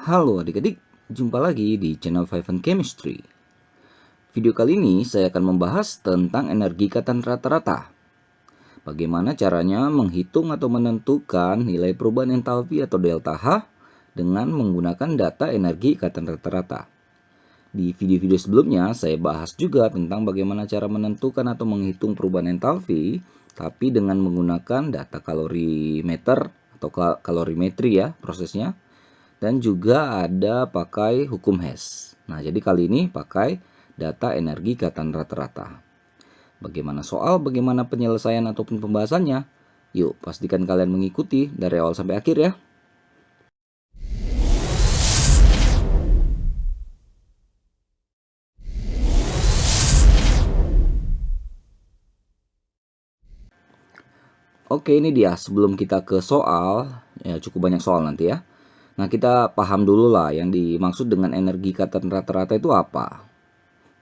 Halo adik-adik, jumpa lagi di channel Five and Chemistry. Video kali ini saya akan membahas tentang energi ikatan rata-rata. Bagaimana caranya menghitung atau menentukan nilai perubahan entalpi atau delta H dengan menggunakan data energi ikatan rata-rata. Di video-video sebelumnya saya bahas juga tentang bagaimana cara menentukan atau menghitung perubahan entalpi, tapi dengan menggunakan data kalorimeter atau kalorimetri ya prosesnya. Dan juga ada pakai hukum Hess. Nah, jadi kali ini pakai data energi ikatan rata-rata. Bagaimana penyelesaian ataupun pembahasannya? Yuk, pastikan kalian mengikuti dari awal sampai akhir ya. Oke, ini dia. Sebelum kita ke soal, ya cukup banyak soal nanti ya. Nah, kita paham dulu lah yang dimaksud dengan energi ikatan rata-rata itu apa.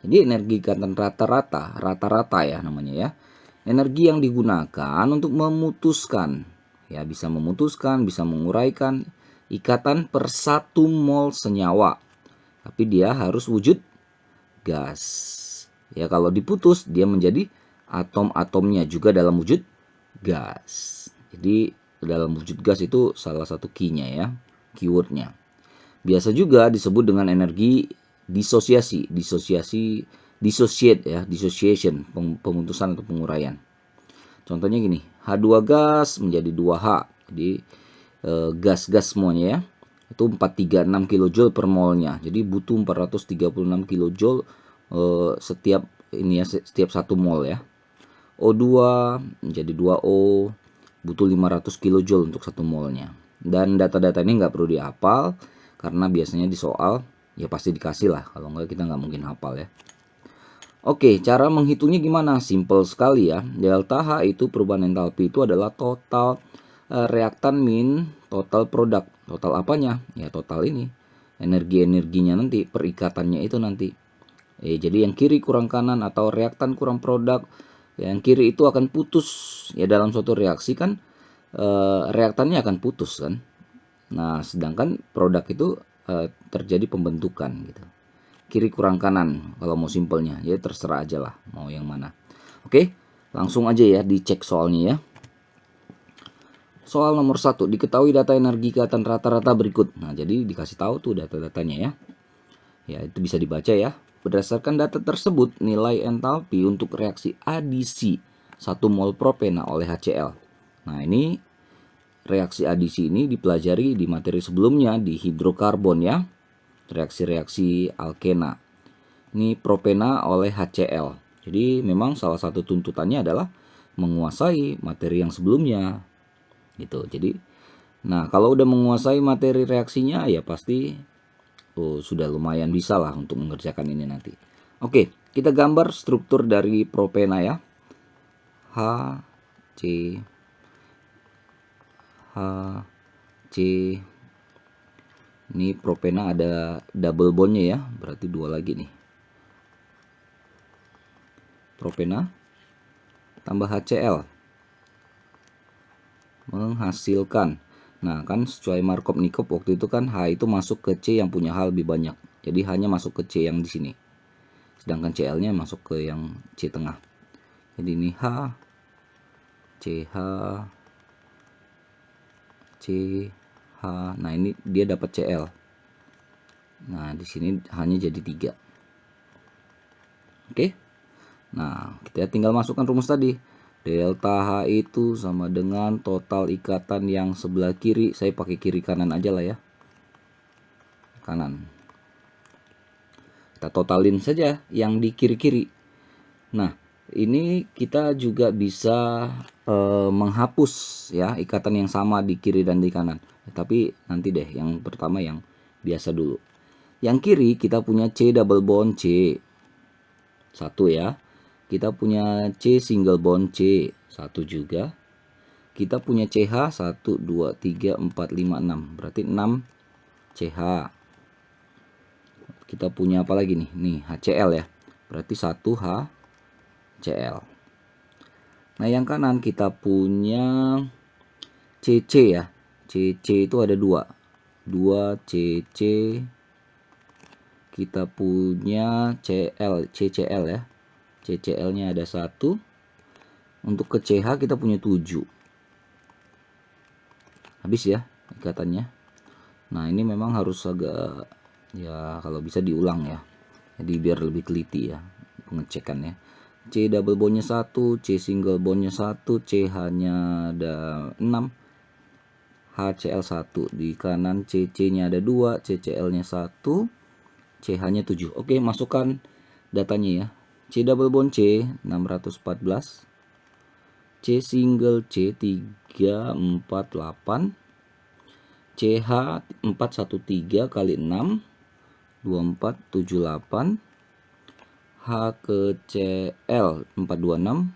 Jadi energi ikatan rata-rata ya namanya ya. Energi yang digunakan untuk memutuskan, ya bisa memutuskan, bisa menguraikan ikatan per 1 mol senyawa. Tapi dia harus wujud gas. Ya kalau diputus dia menjadi atom-atomnya juga dalam wujud gas. Jadi dalam wujud gas itu salah satu key-nya ya, keywordnya. Biasa juga disebut dengan energi dissociate ya, dissociation, pemutusan atau penguraian. Contohnya gini, H2 gas menjadi 2H. Jadi gas-gas semuanya ya. Itu 436 kJ per molnya. Jadi butuh 436 kJ setiap ini ya, setiap 1 mol ya. O2 menjadi 2O, butuh 500 kJ untuk 1 molnya. Dan data-data ini nggak perlu dihafal karena biasanya di soal ya pasti dikasih lah. Kalau nggak kita nggak mungkin hafal ya. Oke, cara menghitungnya gimana? Simple sekali ya. Delta H itu perubahan entalpi itu adalah total reaktan min total produk. Total apanya? Ya total ini. Energi-energinya nanti, perikatannya itu nanti. Jadi yang kiri kurang kanan atau reaktan kurang produk, yang kiri itu akan putus. Ya dalam suatu reaksi kan reaktannya akan putus kan. Nah, sedangkan produk itu terjadi pembentukan gitu. Kiri kurang kanan kalau mau simpelnya, ya terserah aja lah mau yang mana. Oke, langsung aja ya dicek soalnya ya. Soal nomor 1, diketahui data energi ikatan rata-rata berikut. Nah, jadi dikasih tahu tuh data-datanya ya. Ya, itu bisa dibaca ya. Berdasarkan data tersebut, nilai entalpi untuk reaksi adisi 1 mol propena oleh HCl. Nah, ini reaksi adisi ini dipelajari di materi sebelumnya di hidrokarbon ya. Reaksi-reaksi alkena. Ini propena oleh HCl. Jadi memang salah satu tuntutannya adalah menguasai materi yang sebelumnya. Gitu. Jadi nah, kalau udah menguasai materi reaksinya ya pasti sudah lumayan bisa lah untuk mengerjakan ini nanti. Oke, kita gambar struktur dari propena ya. H C H C. Ini propena ada double bondnya ya, berarti 2 lagi nih. Propena tambah HCl menghasilkan. Nah, kan sesuai Markov-Nikov waktu itu kan H itu masuk ke C yang punya H lebih banyak. Jadi hanya masuk ke C yang di sini. Sedangkan Cl-nya masuk ke yang C tengah. Jadi ini H CH CH. Nah, ini dia dapat Cl. Nah, di sini hanya jadi 3. Oke. Nah, kita tinggal masukkan rumus tadi. Delta H itu sama dengan total ikatan yang sebelah kiri. Saya pakai kiri kanan aja lah ya. Kanan. Kita totalin saja yang di kiri-kiri. Nah, ini kita juga bisa menghapus ya ikatan yang sama di kiri dan di kanan. Tapi nanti deh, yang pertama yang biasa dulu. Yang kiri kita punya C double bond C. 1 ya. Kita punya C single bond C. 1 juga. Kita punya CH 1, 2, 3, 4, 5, 6. Berarti 6 CH. Kita punya apa lagi nih? Nih HCl ya. Berarti 1 HCl. Nah, yang kanan kita punya CC ya. CC itu ada 2. 2 CC, kita punya CCl ya. CCl-nya ada 1. Untuk ke CH kita punya 7. Habis ya ikatannya. Nah, ini memang harus agak ya kalau bisa diulang ya. Jadi biar lebih teliti ya pengecekannya. C double bondnya 1, C single bondnya 1, CH-nya ada 6, HCl1. Di kanan CC-nya ada 2, CCl-nya 1, CH-nya 7. Oke, masukkan datanya ya. C double bond C 614, C single C 348, CH 413 kali 6 2478, H ke Cl 426.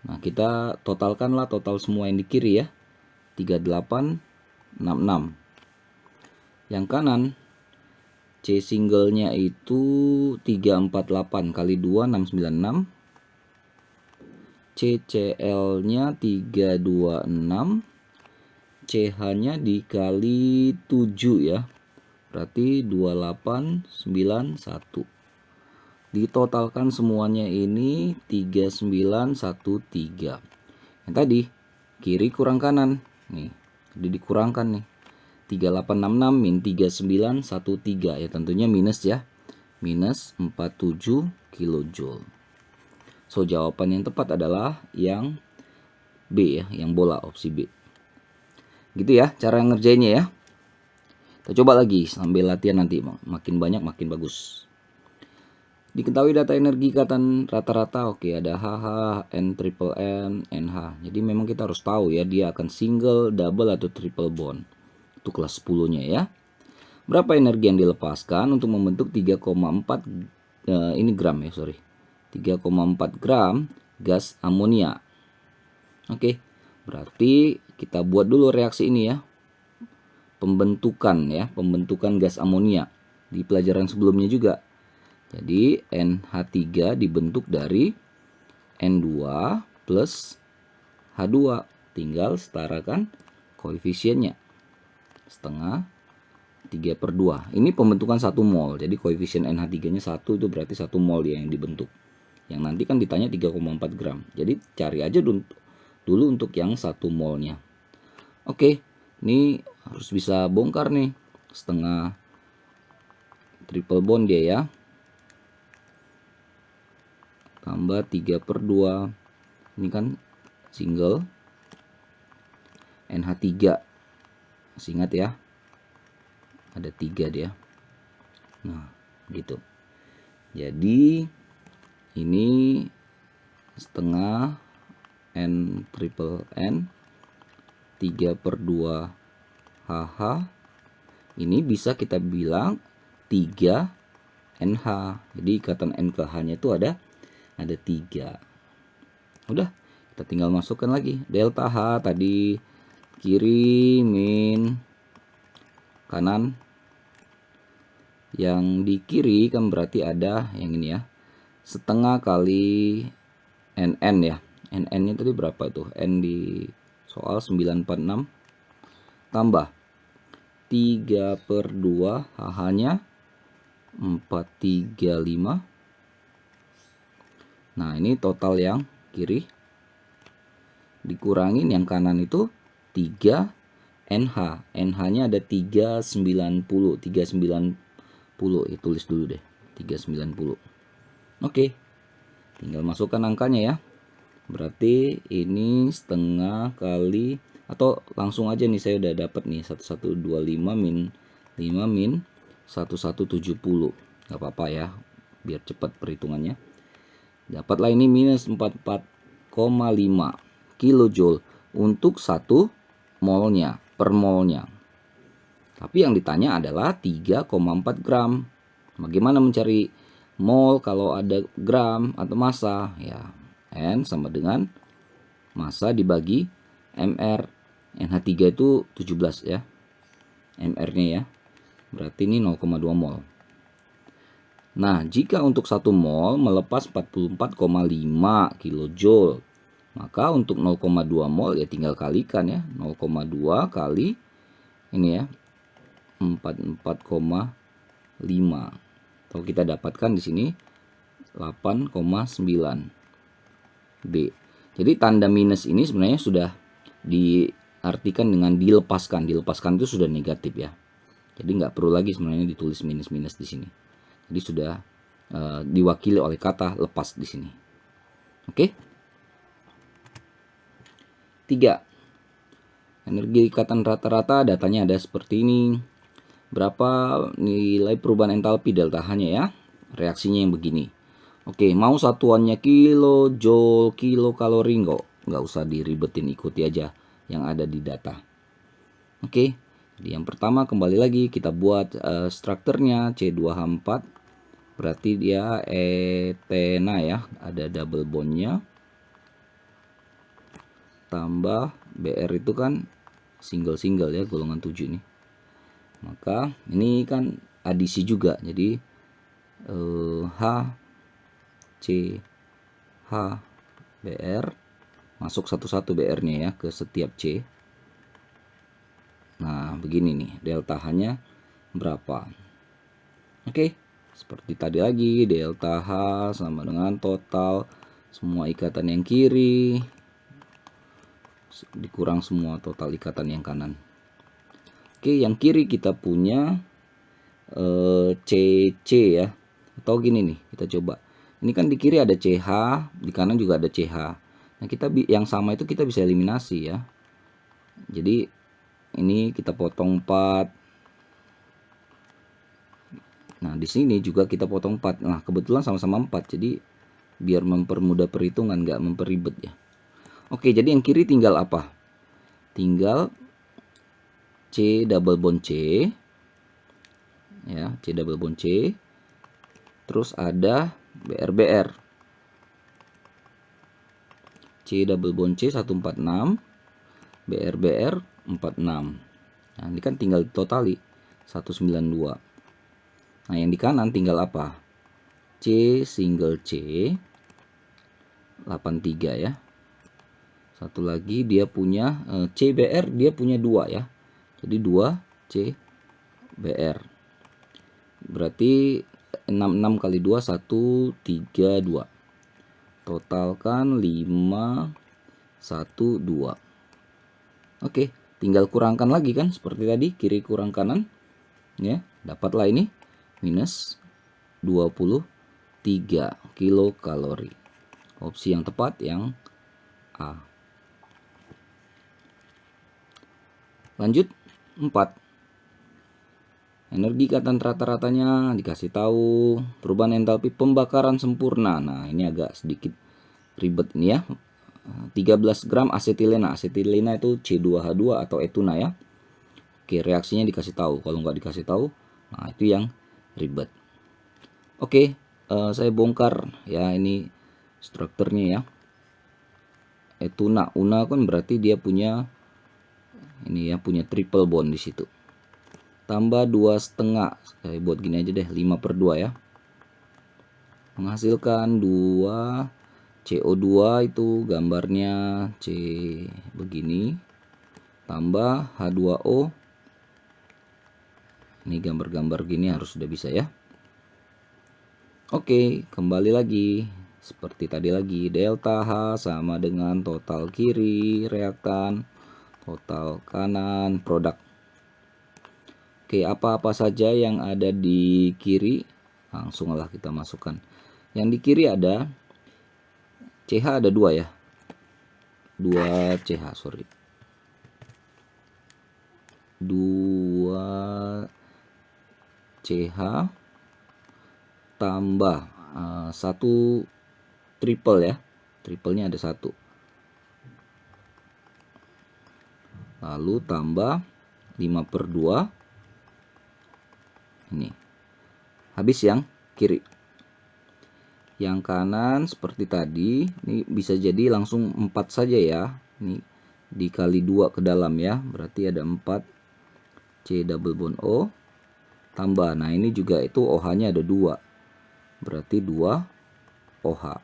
Nah, kita totalkanlah total semua yang di kiri ya. 3866. Yang kanan C singlenya itu 348 kali 2 696. CCl-nya 326, CH-nya dikali 7 ya. Berarti 2891. Ditotalkan semuanya ini 3913. Yang tadi kiri kurang kanan. Nih, jadi dikurangkan nih. 3866 min 3913 ya, tentunya minus ya. Minus 47 kilojoule. So, jawaban yang tepat adalah yang B ya, yang bola, opsi B. Gitu ya cara ngerjainnya ya. Kita coba lagi sambil latihan nanti, makin banyak makin bagus. Diketahui data energi ikatan rata-rata, oke, ada HH, N triple N, NH. Jadi memang kita harus tahu ya dia akan single, double atau triple bond. Itu kelas 10-nya ya. Berapa energi yang dilepaskan untuk membentuk 3,4 ini gram ya, 3,4 gram gas amonia. Oke, berarti kita buat dulu reaksi ini ya. Pembentukan gas amonia di pelajaran sebelumnya juga. Jadi NH3 dibentuk dari N2 plus H2. Tinggal setarakan koefisiennya. Setengah 3/2. Ini pembentukan 1 mol. Jadi koefisien NH3-nya 1, itu berarti 1 mol dia yang dibentuk. Yang nanti kan ditanya 3,4 gram. Jadi cari aja dulu untuk yang 1 molnya. Oke, ini harus bisa bongkar nih. Setengah triple bond dia ya. Tambah 3/2. Ini kan single. NH3. Masih ingat ya. Ada 3 dia. Nah, gitu. Jadi ini setengah N triple N 3/2 HH. Ini bisa kita bilang 3 NH. Jadi ikatan N ke H-nya itu ada 3. Udah, kita tinggal masukkan lagi. Delta H tadi kiri min kanan. Yang di kiri kan berarti ada yang ini ya. Setengah kali NN ya. NN-nya tadi berapa itu? N di soal 946 tambah 3/2 HH-nya 435. Nah, ini total yang kiri. Dikurangin yang kanan itu 3 NH. NH-nya ada 390. 390. Tulis dulu deh. 390. Oke. Tinggal masukkan angkanya ya. Berarti ini setengah kali, atau langsung aja nih saya udah dapat nih 1125 min 5 min 1170. Gak apa-apa ya, biar cepat perhitungannya. Dapatlah ini minus 44,5 kilojoule untuk 1 molnya, per molnya. Tapi yang ditanya adalah 3,4 gram. Bagaimana mencari mol kalau ada gram atau massa? Ya, N sama dengan massa dibagi MR. NH3 itu 17 ya. MR-nya ya. Berarti ini 0,2 mol. Nah, jika untuk 1 mol melepas 44,5 kilojoule, maka untuk 0,2 mol ya tinggal kalikan ya. 0,2 kali ini ya 44,5. Atau kita dapatkan di sini 8,9 B. Jadi tanda minus ini sebenarnya sudah diartikan dengan dilepaskan. Dilepaskan itu sudah negatif ya. Jadi nggak perlu lagi sebenarnya ditulis minus-minus di sini. Jadi sudah diwakili oleh kata lepas di sini. Oke. 3. Energi ikatan rata-rata, datanya ada seperti ini. Berapa nilai perubahan entalpi delta H-nya ya? Reaksinya yang begini. Oke, mau satuannya kilo, joule, kilo kalori, nggak usah diribetin, ikuti aja yang ada di data. Oke, jadi yang pertama kembali lagi kita buat strukturnya C2H4. Berarti dia etena ya, ada double bondnya. Tambah BR itu kan single-single ya, golongan 7 ini. Maka ini kan adisi juga, jadi H C H BR masuk satu-satu BR-nya ya ke setiap C. Nah, begini nih delta H-nya berapa. Oke, seperti tadi lagi delta H sama dengan total semua ikatan yang kiri dikurang semua total ikatan yang kanan. Oke, yang kiri kita punya CC ya. Atau gini nih, kita coba. Ini kan di kiri ada CH, di kanan juga ada CH. Nah, kita yang sama itu kita bisa eliminasi ya. Jadi ini kita potong 4. Nah, di sini juga kita potong 4. Nah, kebetulan sama-sama 4. Jadi biar mempermudah perhitungan, nggak memperibet ya. Oke, jadi yang kiri tinggal apa? Tinggal C double bond C. Ya, C double bond C. Terus ada BR C double bond C 146, BR 46. Nah, ini kan tinggal totali 192. Nah, yang di kanan tinggal apa? C single C 83 ya. Satu lagi dia punya CBR, dia punya 2 ya. Jadi 2 CBR. Berarti 66 kali 2 132. Totalkan 5 1 2. Oke, tinggal kurangkan lagi kan seperti tadi, kiri kurang kanan. Ya, dapatlah ini minus 23 kilokalori. Opsi yang tepat yang A. Lanjut 4. Energi ikatan rata-ratanya dikasih tahu, perubahan entalpi pembakaran sempurna. Nah, ini agak sedikit ribet ini ya. 13 gram asetilena. Asetilena itu C2H2 atau etuna ya. Oke, reaksinya dikasih tahu. Kalau nggak dikasih tahu, nah itu yang ribet. Oke, saya bongkar ya ini strukturnya ya. Etuna, una kan berarti dia punya ini ya, punya triple bond di situ. Tambah 2,5, saya buat gini aja deh, 5/2 ya. Menghasilkan 2 CO2 itu gambarnya C begini. Tambah H2O. Ini gambar-gambar gini harus sudah bisa ya. Oke, kembali lagi. Seperti tadi lagi, delta H sama dengan total kiri reaktan, total kanan produk. Oke, apa-apa saja yang ada di kiri, langsunglah kita masukkan. Yang di kiri ada CH ada 2 ya. 2 CH, sorry. 2 CH tambah 1 triple ya. Triplenya ada 1. Lalu tambah 5/2. Ini. Habis yang kiri. Yang kanan seperti tadi, ini bisa jadi langsung 4 saja ya. Ini dikali 2 ke dalam ya. Berarti ada 4 C double bond O tambah. Nah, ini juga itu OH-nya ada 2. Berarti 2 OH.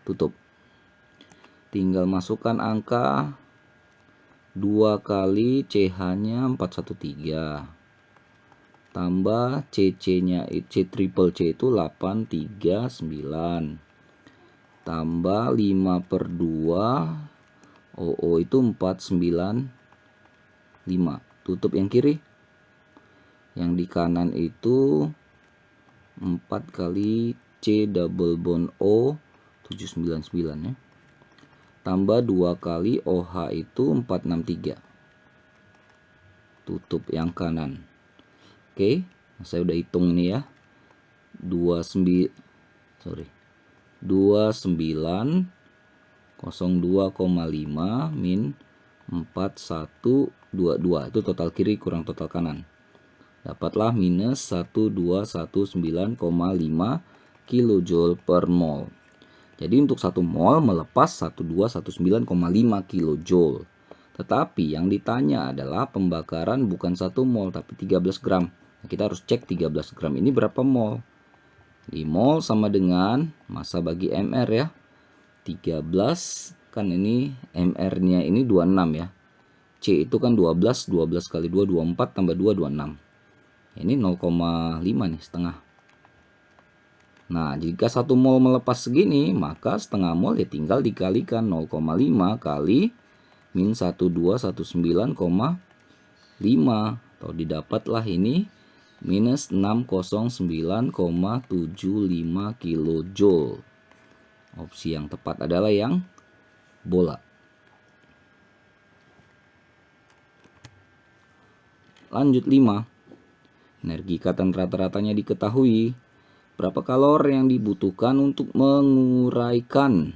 Tutup. Tinggal masukkan angka 2 kali CH-nya 413. Tambah CC-nya, C triple C itu 839. Tambah 5 per 2, OO itu 495. Tutup yang kiri. Yang di kanan itu 4 kali C double bond O 799 ya. Tambah 2 kali OH itu 463. Tutup yang kanan. Oke, saya udah hitung ini ya. 29 02,5 min 4122. Itu total kiri kurang total kanan. Dapatlah minus 1219,5 kilojoule per mol. Jadi untuk 1 mol melepas 1219,5 kilojoule. Tetapi yang ditanya adalah pembakaran bukan 1 mol tapi 13 gram. Nah, kita harus cek 13 gram ini berapa mol. Di mol sama dengan massa bagi mr ya. 13 kan ini mr-nya ini 26 ya. C itu kan 12, 12 kali 2 24 tambah 2 26. Ini 0,5 nih, setengah. Nah, jika 1 mol melepas segini, maka setengah mol ya tinggal dikalikan 0,5 kali min 1219,5 atau didapatlah ini minus 609,75 kilojoule. Opsi yang tepat adalah yang bola. Lanjut 5. Energi ikatan rata-ratanya diketahui. Berapa kalori yang dibutuhkan untuk menguraikan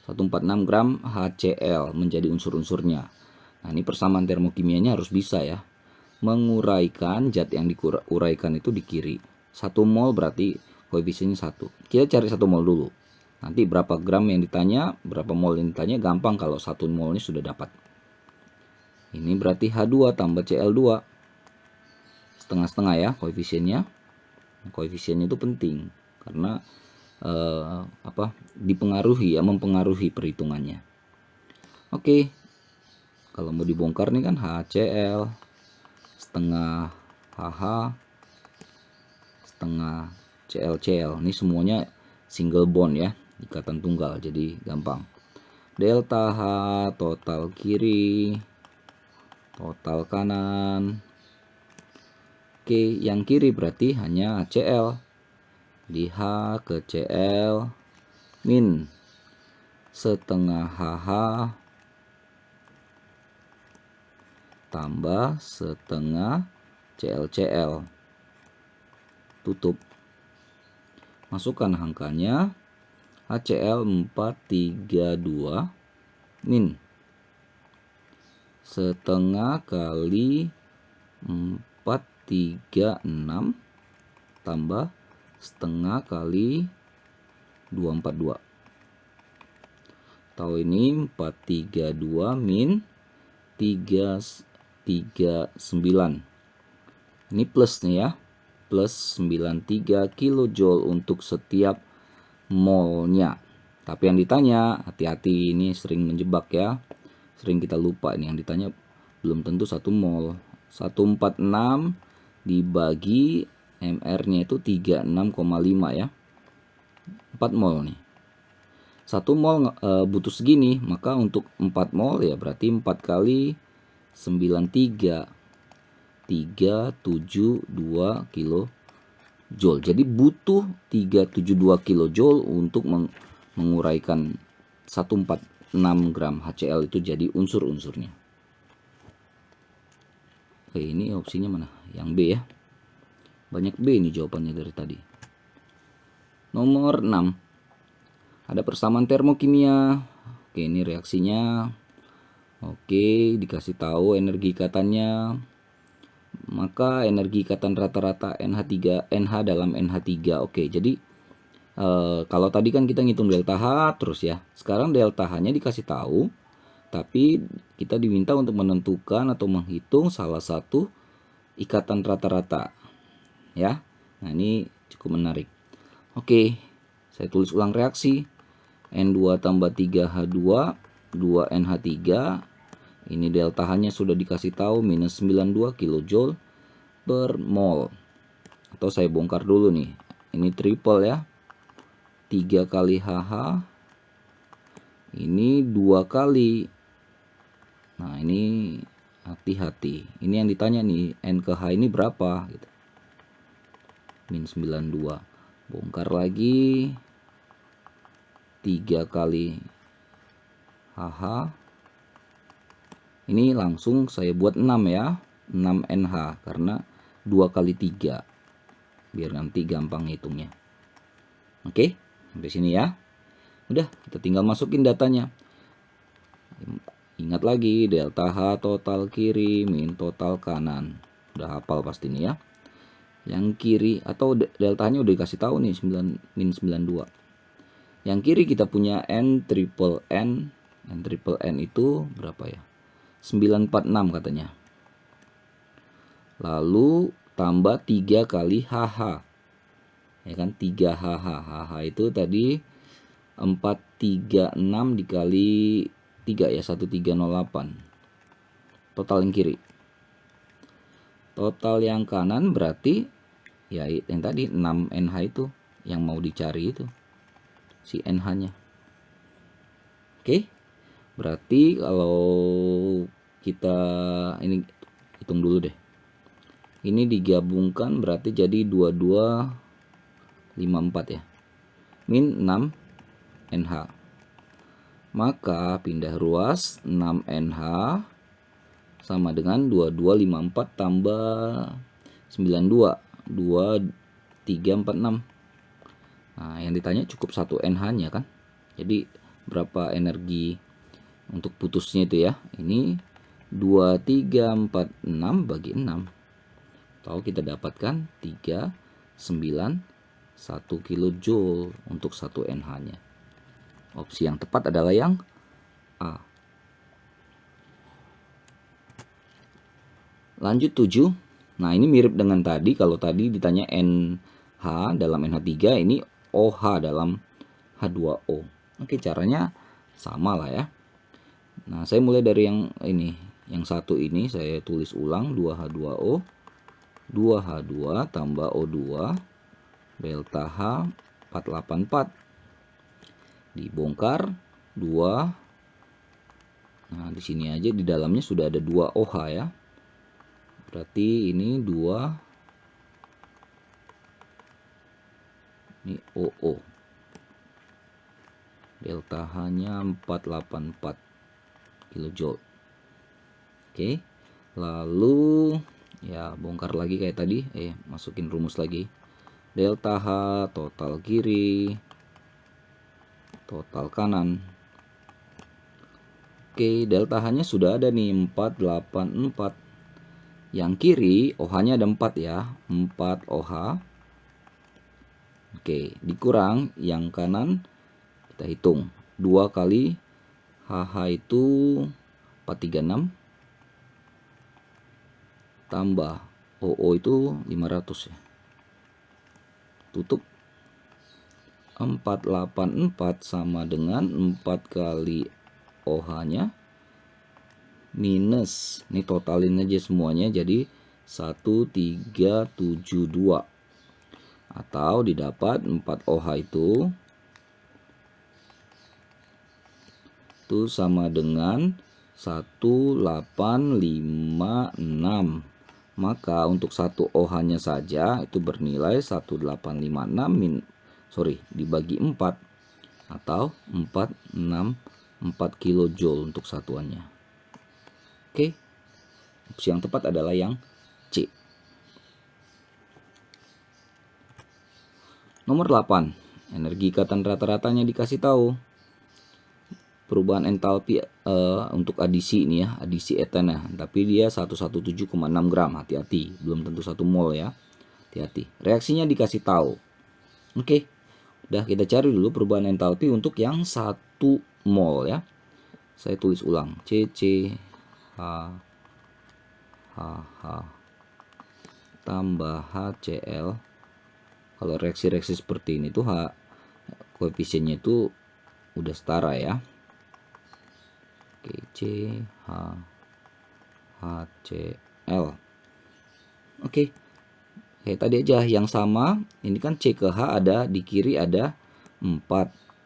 146 gram HCl menjadi unsur-unsurnya. Nah, ini persamaan termokimianya harus bisa ya. Menguraikan zat yang diuraikan itu di kiri. 1 mol berarti koefisiennya 1. Kita cari 1 mol dulu. Nanti berapa gram yang ditanya, berapa mol yang ditanya, gampang kalau 1 mol ini sudah dapat. Ini berarti H2 tambah Cl2. Setengah-setengah ya koefisiennya. Koefisiennya itu penting karena dipengaruhi ya, mempengaruhi perhitungannya. Oke. Kalau mau dibongkar nih kan HCl setengah HH setengah ClCl. Ini semuanya single bond ya, ikatan tunggal, jadi gampang. Delta H total kiri, total kanan. Oke, yang kiri berarti hanya Cl. Di H ke Cl min setengah HH tambah setengah ClCl. Tutup. Masukkan angkanya. HCl 432 min setengah kali 436 tambah setengah kali 242. Tahu ini 432 min 339. Ini plus nih ya. Plus 93 kilojoule untuk setiap molnya. Tapi yang ditanya, hati-hati, ini sering menjebak ya. Sering kita lupa ini yang ditanya belum tentu 1 mol. 146 dibagi mr-nya itu 36,5 ya. 4 mol nih. 1 mol butuh segini, maka untuk 4 mol ya berarti 4 kali 93 372 kilojoule. Jadi butuh 372 kilojoule untuk menguraikan 146 gram HCl itu jadi unsur-unsurnya. Oke, ini opsinya mana? Yang B ya. Banyak B ini jawabannya dari tadi. Nomor 6. Ada persamaan termokimia. Oke, ini reaksinya. Oke, dikasih tahu energi ikatannya. Maka energi ikatan rata-rata NH dalam NH3. Oke, jadi kalau tadi kan kita ngitung delta H terus ya. Sekarang delta H-nya dikasih tahu, tapi kita diminta untuk menentukan atau menghitung salah satu ikatan rata-rata. Ya. Nah, ini cukup menarik. Oke, saya tulis ulang reaksi. N2 tambah 3H2 2NH3 Ini delta H-nya sudah dikasih tahu minus 92 kJ per mol. Atau saya bongkar dulu nih. Ini triple ya. 3 kali HH. Ini 2 kali. Nah, ini hati-hati. Ini yang ditanya nih, N ke H ini berapa gitu. Min 92. Bongkar lagi. 3 kali HH. Ini langsung saya buat 6 ya. 6 NH karena 2 kali 3. Biar nanti gampang hitungnya. Oke, sampai sini ya. Udah, kita tinggal masukin datanya. Ingat lagi, delta H total kiri min total kanan. Udah hafal pasti nih ya. Yang kiri atau deltanya udah dikasih tahu nih 9 min 92. Yang kiri kita punya N triple N. N triple N itu berapa ya? 946 katanya. Lalu tambah 3 kali HH. Ya kan, 3 HH. HH itu tadi 436 dikali 3 ya, 1308. Total yang kiri. Total yang kanan berarti ya yang tadi 6 NH itu yang mau dicari itu. Si NH-nya. Oke. Berarti kalau kita ini hitung dulu deh. Ini digabungkan berarti jadi 2254 ya. Min 6 NH. Maka pindah ruas 6 NH sama dengan 2254 tambah 92 2346. Nah, yang ditanya cukup 1 NH-nya kan. Jadi berapa energi untuk putusnya itu ya. Ini 2346 bagi 6. Atau kita dapatkan 391 kJ untuk 1 NH-nya. Opsi yang tepat adalah yang A. Lanjut 7. Nah, ini mirip dengan tadi. Kalau tadi ditanya NH dalam NH3, ini OH dalam H2O. Oke, caranya sama lah ya. Nah, saya mulai dari yang ini. Yang satu ini saya tulis ulang 2H2O. 2H2 tambah O2 delta H 484. Dibongkar 2. Nah, di sini aja di dalamnya sudah ada 2 OH ya. Berarti ini 2. Ini OO. Delta H-nya 484 kJ. Oke. Lalu ya bongkar lagi kayak tadi, masukin rumus lagi. Delta H total kiri, total kanan. Oke, delta H-nya sudah ada nih 484. Yang kiri OH-nya ada 4 ya, 4 OH. Oke, dikurang yang kanan kita hitung. 2 kali HH itu 436 tambah OO itu 500 ya. Tutup. 484 sama dengan 4 kali OH-nya minus, ini totalin aja semuanya jadi 1372. Atau didapat 4 OH itu sama dengan 1856. Maka untuk 1 OH-nya saja itu bernilai 1856 dibagi 4 atau 464 kJ untuk satuannya. Oke. Opsi yang tepat adalah yang C. Nomor 8. Energi ikatan rata-ratanya dikasih tahu. Perubahan entalpi untuk adisi ini ya, adisi eten ya. Tapi dia 117,6 gram. Hati-hati, belum tentu 1 mol ya. Hati-hati. Reaksinya dikasih tahu. Oke. Udah, kita cari dulu perubahan entalpi untuk yang 1 mol ya. Saya tulis ulang. CC H tambah HCl. Kalau reaksi-reaksi seperti ini tuh koefisiennya itu udah setara ya. Oke, CH HCl. Oke. Kayak tadi aja yang sama, ini kan C ke H ada, di kiri ada 4,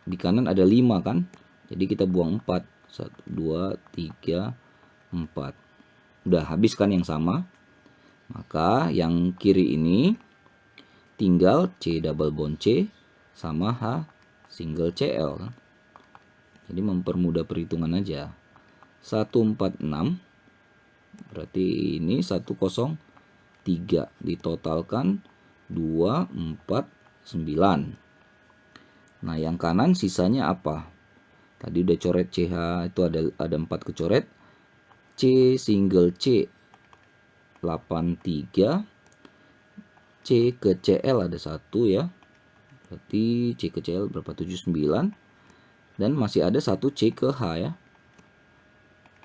di kanan ada 5 kan. Jadi kita buang 4. 1, 2, 3, 4. Udah habis kan yang sama. Maka yang kiri ini tinggal C double bond C sama H single Cl. Jadi mempermudah perhitungan aja. 146 berarti ini 103 ditotalkan 249. Nah, yang kanan sisanya apa? Tadi udah coret CH itu ada 4 kecoret. C single C 83. C ke CL ada 1 ya. Berarti C ke CL berapa? 79. Dan masih ada 1 C ke H ya.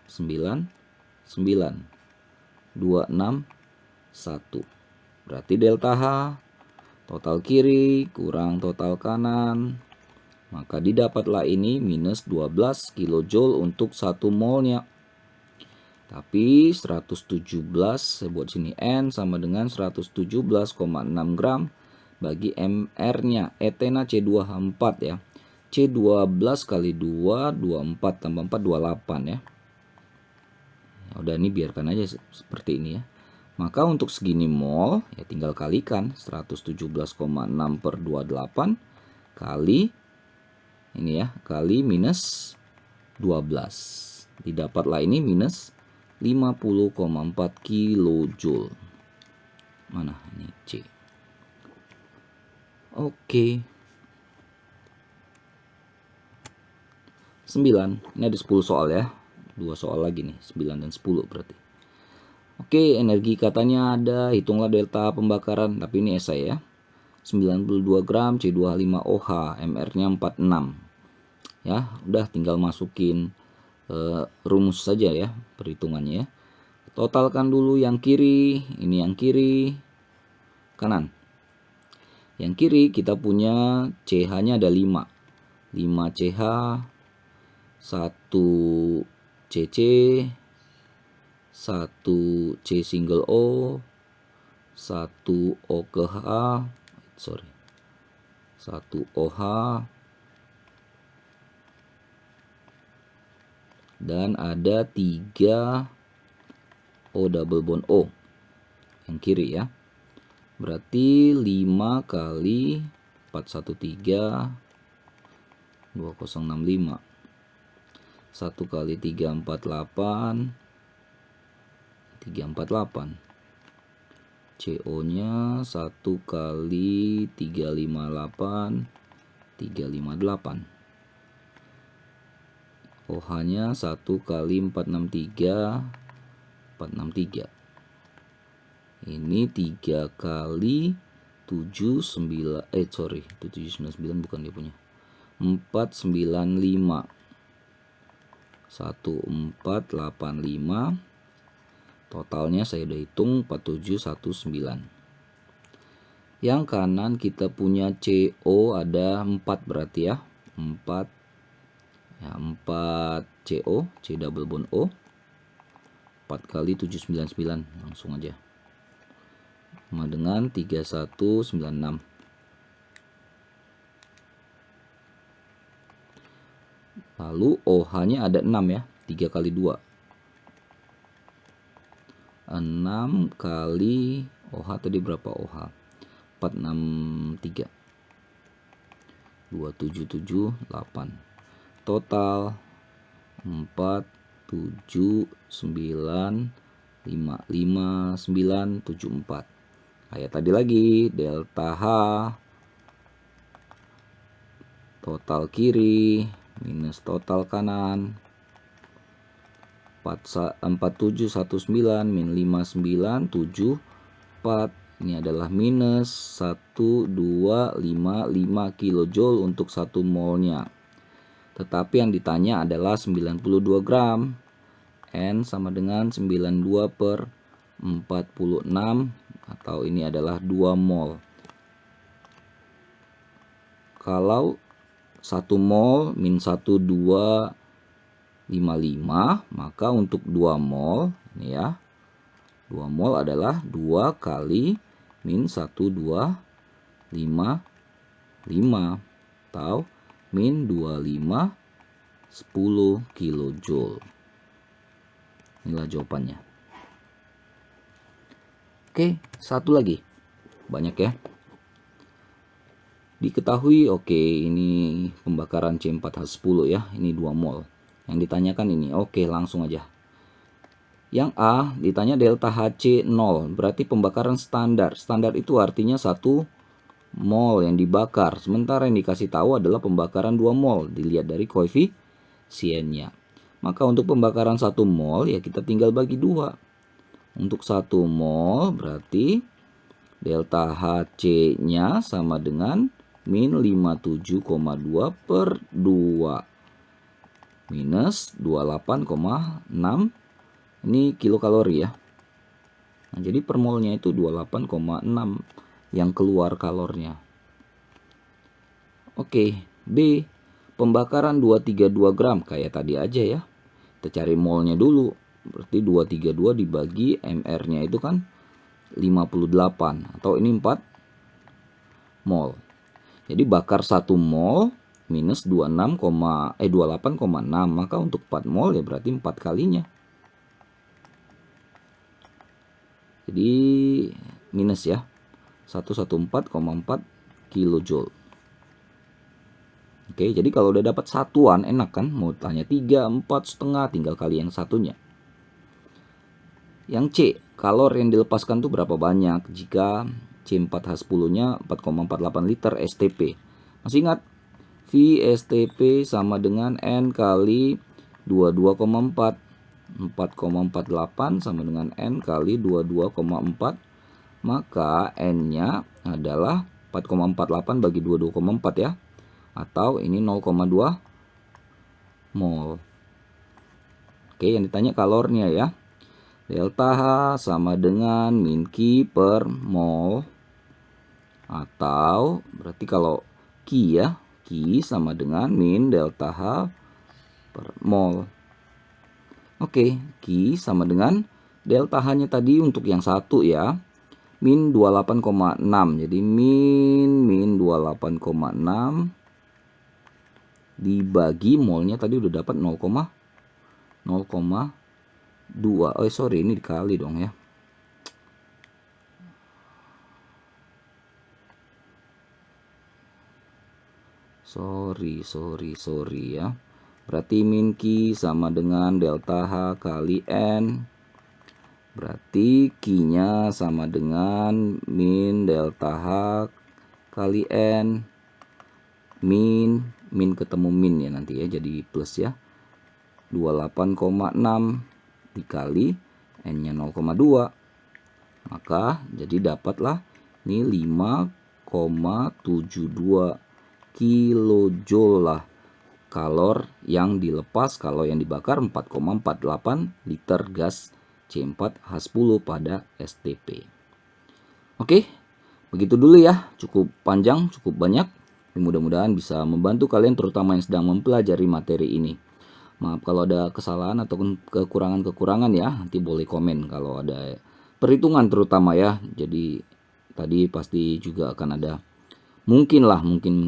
9 9 26 1. Berarti delta H total kiri kurang total kanan. Maka didapatlah ini minus 12 kJ untuk 1 molnya. Tapi 117 saya buat sini N sama dengan 117,6 gram bagi MR-nya. Etena C2H4 ya. C12 kali 2, 24 tambah 4, 28 ya. Udah, ini biarkan aja seperti ini ya. Maka untuk segini mol ya tinggal kalikan 117,6 per 28 kali ini ya, kali minus 12. Didapatlah ini minus 50,4 kilojoule. Mana ini C. Oke. 9. Ini ada 10 soal ya. 2 soal lagi nih, 9 dan 10 berarti. Oke, energi katanya ada, hitunglah delta pembakaran, tapi ini esai ya. 92 gram C2H5OH, MR-nya 46. Ya, udah tinggal masukin rumus saja ya perhitungannya ya. Totalkan dulu yang kiri, ini yang kiri, kanan. Yang kiri kita punya CH-nya ada 5. 5 CH, 1 CC, 1 C single O, 1 O ke H, 1 OH, dan ada 3 O double bond O yang kiri ya. Berarti 5 kali 413 2065. 1 kali 348 348. CO-nya 1 kali 358 358. OH-nya 1 kali 463 463. Ini 3 kali 799 bukan dia punya. 495. 1485. Totalnya saya udah hitung 4719. Yang kanan kita punya CO ada 4 berarti ya. 4 ya, 4 CO, C double bond O. 4 kali 799 langsung aja. Sama dengan 3196. Lalu OH-nya ada 6 ya. 3 kali 2. 6 kali OH tadi berapa OH? 463. 2778. Total 4795574. Kayak tadi lagi, delta H total kiri minus total kanan. 4719 min 5974. Ini adalah minus 1255 kilojoule untuk 1 molnya. Tetapi yang ditanya adalah 92 gram. N sama dengan 92 per 46 atau ini adalah 2 mol. Kalau 1 mol min 1255, maka untuk 2 mol Ini ya. 2 mol adalah 2 kali min 125 atau min 25 10 kilojoule. Inilah jawabannya. Oke, satu lagi. Banyak ya. Diketahui, oke, ini pembakaran C4H10 ya. Ini 2 mol. Yang ditanyakan ini, oke, langsung aja. Yang A ditanya delta Hc 0, berarti pembakaran standar. Standar itu artinya 1 mol yang dibakar. Sementara yang dikasih tahu adalah pembakaran 2 mol, dilihat dari koefisiennya. Maka untuk pembakaran 1 mol ya kita tinggal bagi 2. Untuk 1 mol berarti delta Hc-nya sama dengan min 57,2 per 2 minus 28,6. Ini kilokalori ya. Nah, jadi per molnya itu 28,6 yang keluar kalornya. Oke, B. Pembakaran 232 gram kayak tadi aja ya. Kita cari molnya dulu. Berarti 232 dibagi MR-nya itu kan 58 atau ini 4 mol. Jadi bakar 1 mol minus 28,6, maka untuk 4 mol ya berarti 4 kalinya. Jadi minus ya, 114,4 kilojoule. Oke, jadi kalau udah dapat satuan enak kan, mau tanya 3, 4, setengah, tinggal kali yang satunya. Yang C, kalor yang dilepaskan tuh berapa banyak jika C4H10-nya 4,48 liter STP. Masih ingat? V STP sama dengan N kali 22,4. 4,48 sama dengan N kali 22,4. Maka N-nya adalah 4,48 bagi 22,4 ya. Atau ini 0,2 mol. Oke, yang ditanya kalornya ya. Delta H sama dengan min Q per mol. Atau berarti kalau Q ya, Q sama dengan min delta H per mol. Oke, Q sama dengan delta H-nya tadi untuk yang satu ya. Min 28,6. Jadi min 28,6 dibagi molnya tadi udah dapat 0,2. Oh sorry, ini dikali dong ya. Sorry ya. Berarti min Q sama dengan delta H kali N. Berarti Q-nya sama dengan min delta H kali N. Min ketemu min ya nanti ya, jadi plus ya. 28,6 dikali N-nya 0,2. Maka jadi dapatlah ini 5,72 kilojoule lah kalor yang dilepas kalau yang dibakar 4,48 liter gas C4H10 pada STP. Oke, begitu dulu ya. Cukup panjang, cukup banyak. Mudah-mudahan bisa membantu kalian terutama yang sedang mempelajari materi ini. Maaf kalau ada kesalahan ataupun kekurangan-kekurangan ya. Nanti boleh komen kalau ada perhitungan terutama ya. Jadi tadi pasti juga akan ada mungkin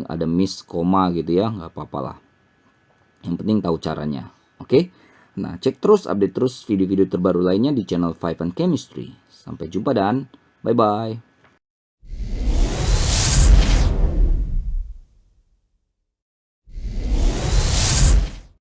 ada miss koma gitu ya, nggak apa-apa lah. Yang penting tahu caranya. Oke. Nah, cek terus, update terus video-video terbaru lainnya di channel 5 and Chemistry. Sampai jumpa dan bye-bye.